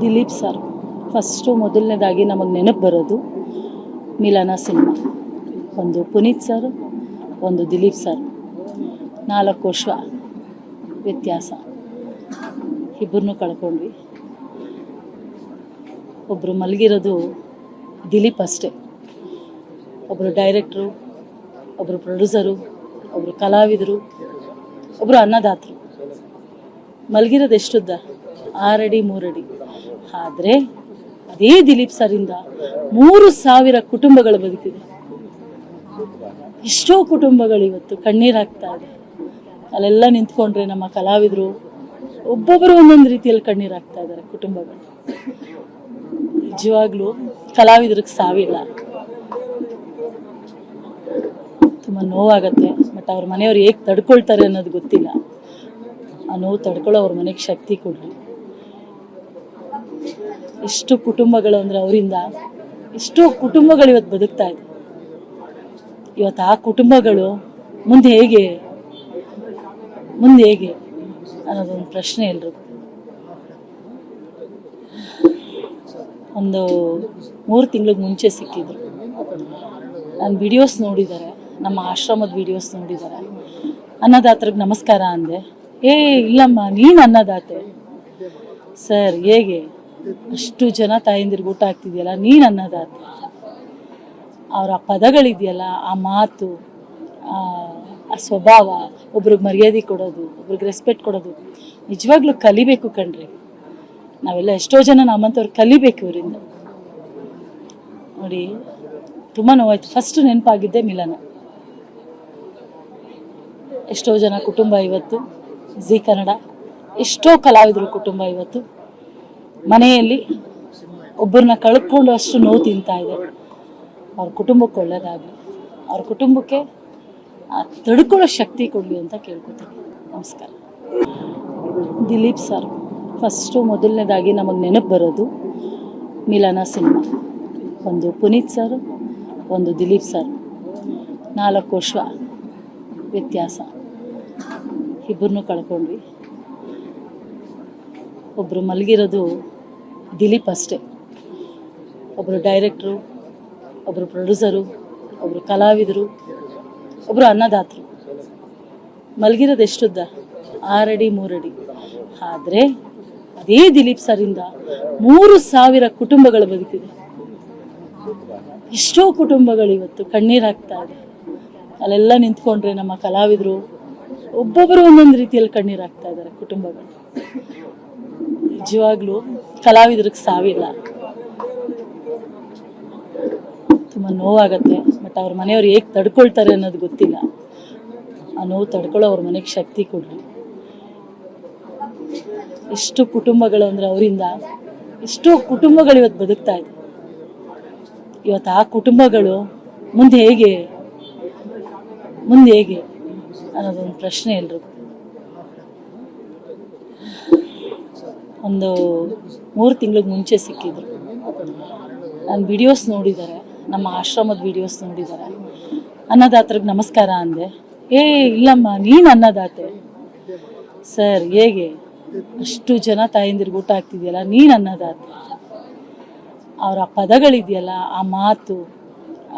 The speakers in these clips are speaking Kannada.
ದಿಲೀಪ್ ಸರ್ ಫಸ್ಟು ಮೊದಲನೇದಾಗಿ ನಮಗೆ ನೆನಪು ಬರೋದು ಮಿಲನ ಸಿನಿಮಾ. ಒಂದು ಪುನೀತ್ ಸರ್, ಒಂದು ದಿಲೀಪ್ ಸರ್, 4 ವರ್ಷ ವ್ಯತ್ಯಾಸ. ಇಬ್ಬರನ್ನೂ ಕಳ್ಕೊಂಡ್ವಿ. ಒಬ್ಬರು ಮಲಗಿರೋದು ದಿಲೀಪ್ ಅಷ್ಟೇ. ಒಬ್ಬರು ಡೈರೆಕ್ಟ್ರು, ಒಬ್ಬರು ಪ್ರೊಡ್ಯೂಸರು, ಒಬ್ಬರು ಕಲಾವಿದರು, ಒಬ್ಬರು ಅನ್ನದಾತರು. ಮಲಗಿರೋದು ಎಷ್ಟುದ್ದ? 6 ಅಡಿ 3 ಅಡಿ. ಆದರೆ ಅದೇ ದಿಲೀಪ್ ಸರಿಂದ 3000 ಕುಟುಂಬಗಳು ಬದುಕಿದೆ. ಎಷ್ಟೋ ಕುಟುಂಬಗಳು ಇವತ್ತು ಕಣ್ಣೀರು ಹಾಕ್ತಾ ಇದೆ. ಅಲ್ಲೆಲ್ಲ ನಿಂತ್ಕೊಂಡ್ರೆ ನಮ್ಮ ಕಲಾವಿದರು ಒಬ್ಬೊಬ್ಬರು ಒಂದೊಂದು ರೀತಿಯಲ್ಲಿ ಕಣ್ಣೀರು ಹಾಕ್ತಾ ಇದ್ದಾರೆ. ಕುಟುಂಬಗಳು ನಿಜವಾಗ್ಲೂ ಕಲಾವಿದರಿಗೆ ಸಾವಿಲ್ಲ. ತುಂಬ ನೋವಾಗತ್ತೆ. ಬಟ್ ಅವ್ರ ಮನೆಯವ್ರು ಹೇಗೆ ತಡ್ಕೊಳ್ತಾರೆ ಅನ್ನೋದು ಗೊತ್ತಿಲ್ಲ. ಆ ನೋವು ತಡ್ಕೊಳ್ಳೋ ಅವ್ರ ಮನೆಗೆ ಶಕ್ತಿ ಕೊಡ್ರಿ. ಎಷ್ಟು ಕುಟುಂಬಗಳು ಅಂದರೆ ಅವರಿಂದ ಎಷ್ಟೋ ಕುಟುಂಬಗಳು ಇವತ್ತು ಬದುಕ್ತಾ ಇದೆ. ಇವತ್ತು ಆ ಕುಟುಂಬಗಳು ಮುಂದೆ ಹೇಗೆ ಅನ್ನೋದೊಂದು ಪ್ರಶ್ನೆ ಎಲ್ರಿಗೂ. ಒಂದು 3 ತಿಂಗಳಿಗೆ ಮುಂಚೆ ಸಿಕ್ಕಿದ್ರು. ನಾನು ವಿಡಿಯೋಸ್ ನೋಡಿದ್ದಾರೆ, ನಮ್ಮ ಆಶ್ರಮದ ವಿಡಿಯೋಸ್ ನೋಡಿದ್ದಾರೆ. ಅನ್ನದಾತರಿಗೆ ನಮಸ್ಕಾರ ಅಂದೆ. ಇಲ್ಲಮ್ಮ, ನೀನು ಅನ್ನದಾತೆ ಸರ್. ಹೇಗೆ ಅಷ್ಟು ಜನ ತಾಯಂದಿರಿಗೆ ಊಟ ಆಗ್ತಿದೆಯಲ್ಲ, ನೀನು ಅನ್ನದಾತೆ. ಅವರ ಪದಗಳಿದೆಯಲ್ಲ, ಆ ಮಾತು, ಆ ಸ್ವಭಾವ, ಒಬ್ರಿಗೆ ಮರ್ಯಾದೆ ಕೊಡೋದು, ಒಬ್ರಿಗೆ ರೆಸ್ಪೆಕ್ಟ್ ಕೊಡೋದು, ನಿಜವಾಗ್ಲೂ ಕಲಿಬೇಕು ಕಣ್ರಿ. ನಾವೆಲ್ಲ ಎಷ್ಟೋ ಜನ ನಮ್ಮಂಥವ್ರು ಕಲಿಬೇಕು ಇವರಿಂದ. ನೋಡಿ, ತುಂಬ ನೋವಾಯ್ತು. ಫಸ್ಟ್ ನೆನಪಾಗಿದ್ದೆ ಮಿಲನ. ಎಷ್ಟೋ ಜನ ಕುಟುಂಬ ಇವತ್ತು ಜೀ ಕನ್ನಡ, ಎಷ್ಟೋ ಕಲಾವಿದರು ಕುಟುಂಬ ಇವತ್ತು ಮನೆಯಲ್ಲಿ ಒಬ್ಬರನ್ನ ಕಳ್ಕೊಂಡು ಅಷ್ಟು ನೋವು ತಿಂತಾ ಇದೆ. ಅವ್ರ ಕುಟುಂಬಕ್ಕೆ ಒಳ್ಳೆಯದಾಗಲಿ, ಅವ್ರ ಕುಟುಂಬಕ್ಕೆ ತಡ್ಕೊಳ್ಳೋ ಶಕ್ತಿ ಕೊಡಲಿ ಅಂತ ಕೇಳ್ಕೊತೀನಿ. ನಮಸ್ಕಾರ. ದಿಲೀಪ್ ಸರ್ ಫಸ್ಟು ಮೊದಲನೇದಾಗಿ ನಮಗೆ ನೆನಪು ಬರೋದು ಮಿಲನ ಸಿನಿಮಾ. ಒಂದು ಪುನೀತ್ ಸರ್, ಒಂದು ದಿಲೀಪ್ ಸರ್, 4 ವರ್ಷ ವ್ಯತ್ಯಾಸ. ಇಬ್ಬರನ್ನೂ ಕಳ್ಕೊಂಡ್ವಿ. ಒಬ್ಬರು ಮಲಗಿರೋದು ದಿಲೀಪ್ ಅಷ್ಟೇ. ಒಬ್ಬರು ಡೈರೆಕ್ಟ್ರು, ಒಬ್ಬರು ಪ್ರೊಡ್ಯೂಸರು, ಒಬ್ಬರು ಕಲಾವಿದರು, ಒಬ್ಬರು ಅನ್ನದಾತರು. ಮಲಗಿರೋದು ಎಷ್ಟುದ್ದ? 6 ಅಡಿ 3 ಅಡಿ. ಆದರೆ ಅದೇ ದಿಲೀಪ್ ಸರಿಂದ 3000 ಕುಟುಂಬಗಳು ಬದುಕಿದೆ. ಎಷ್ಟೋ ಕುಟುಂಬಗಳು ಇವತ್ತು ಕಣ್ಣೀರು ಹಾಕ್ತಾ ಇದೆ. ಅಲ್ಲೆಲ್ಲ ನಿಂತ್ಕೊಂಡ್ರೆ ನಮ್ಮ ಕಲಾವಿದರು ಒಬ್ಬೊಬ್ಬರು ಒಂದೊಂದು ರೀತಿಯಲ್ಲಿ ಕಣ್ಣೀರು ಹಾಕ್ತಾ ಇದ್ದಾರೆ. ಕುಟುಂಬಗಳು ನಿಜವಾಗ್ಲೂ ಕಲಾವಿದರಿಗೆ ಸಾವಿಲ್ಲ. ತುಂಬ ನೋವಾಗತ್ತೆ. ಬಟ್ ಅವ್ರ ಮನೆಯವ್ರು ಹೇಗೆ ತಡ್ಕೊಳ್ತಾರೆ ಅನ್ನೋದು ಗೊತ್ತಿಲ್ಲ. ಆ ನೋವು ತಡ್ಕೊಳ್ಳೋ ಅವ್ರ ಮನೆಗೆ ಶಕ್ತಿ ಕೊಡ್ರಿ. ಎಷ್ಟು ಕುಟುಂಬಗಳು ಅಂದರೆ ಅವರಿಂದ ಎಷ್ಟೋ ಕುಟುಂಬಗಳು ಇವತ್ತು ಬದುಕ್ತಾ ಇದೆ. ಇವತ್ತು ಆ ಕುಟುಂಬಗಳು ಮುಂದೆ ಹೇಗೆ ಅನ್ನೋದೊಂದು ಪ್ರಶ್ನೆ ಎಲ್ರಿಗೂ. ಒಂದು 3 ತಿಂಗಳಿಗೆ ಮುಂಚೆ ಸಿಕ್ಕಿದ್ರು. ನಾನು ವಿಡಿಯೋಸ್ ನೋಡಿದ್ದಾರೆ, ನಮ್ಮ ಆಶ್ರಮದ ವಿಡಿಯೋಸ್ ನೋಡಿದ್ದಾರೆ. ಅನ್ನದಾತರಿಗೆ ನಮಸ್ಕಾರ ಅಂದೆ. ಇಲ್ಲಮ್ಮ, ನೀನು ಅನ್ನದಾತೆ ಸರ್. ಹೇಗೆ ಅಷ್ಟು ಜನ ತಾಯಂದಿರಿಗೆ ಊಟ ಆಗ್ತಿದೆಯಲ್ಲ, ನೀನು ಅನ್ನದಾತೆ. ಅವರ ಪದಗಳಿದೆಯಲ್ಲ, ಆ ಮಾತು,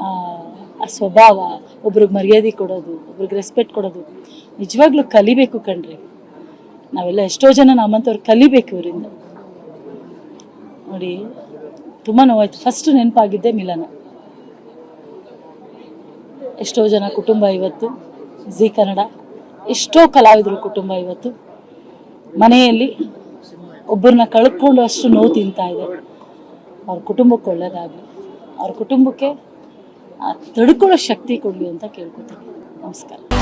ಆ ಸ್ವಭಾವ, ಒಬ್ರಿಗೆ ಮರ್ಯಾದೆ ಕೊಡೋದು, ಒಬ್ರಿಗೆ ರೆಸ್ಪೆಕ್ಟ್ ಕೊಡೋದು, ನಿಜವಾಗ್ಲೂ ಕಲಿಬೇಕು ಕಣ್ರಿ. ನಾವೆಲ್ಲ ಎಷ್ಟೋ ಜನ ನಮ್ಮಂಥವ್ರು ಕಲಿಬೇಕು ಇವರಿಂದ. ನೋಡಿ, ತುಂಬ ನೋವಾಯ್ತು. ಫಸ್ಟ್ ನೆನಪಾಗಿದ್ದೆ ಮಿಲನ. ಎಷ್ಟೋ ಜನ ಕುಟುಂಬ ಇವತ್ತು ಜೀ ಕನ್ನಡ, ಎಷ್ಟೋ ಕಲಾವಿದರು ಕುಟುಂಬ ಇವತ್ತು ಮನೆಯಲ್ಲಿ ಒಬ್ಬರನ್ನ ಕಳ್ಕೊಂಡು ಅಷ್ಟು ನೋವು ತಿಂತಾ ಇದೆ. ಅವ್ರ ಕುಟುಂಬಕ್ಕೆ ಒಳ್ಳೆಯದಾಗಲಿ, ಅವ್ರ ಕುಟುಂಬಕ್ಕೆ ತಡ್ಕೊಳ್ಳೋ ಶಕ್ತಿ ಕೊಡಲಿ ಅಂತ ಕೇಳ್ಕೊತೀನಿ. ನಮಸ್ಕಾರ.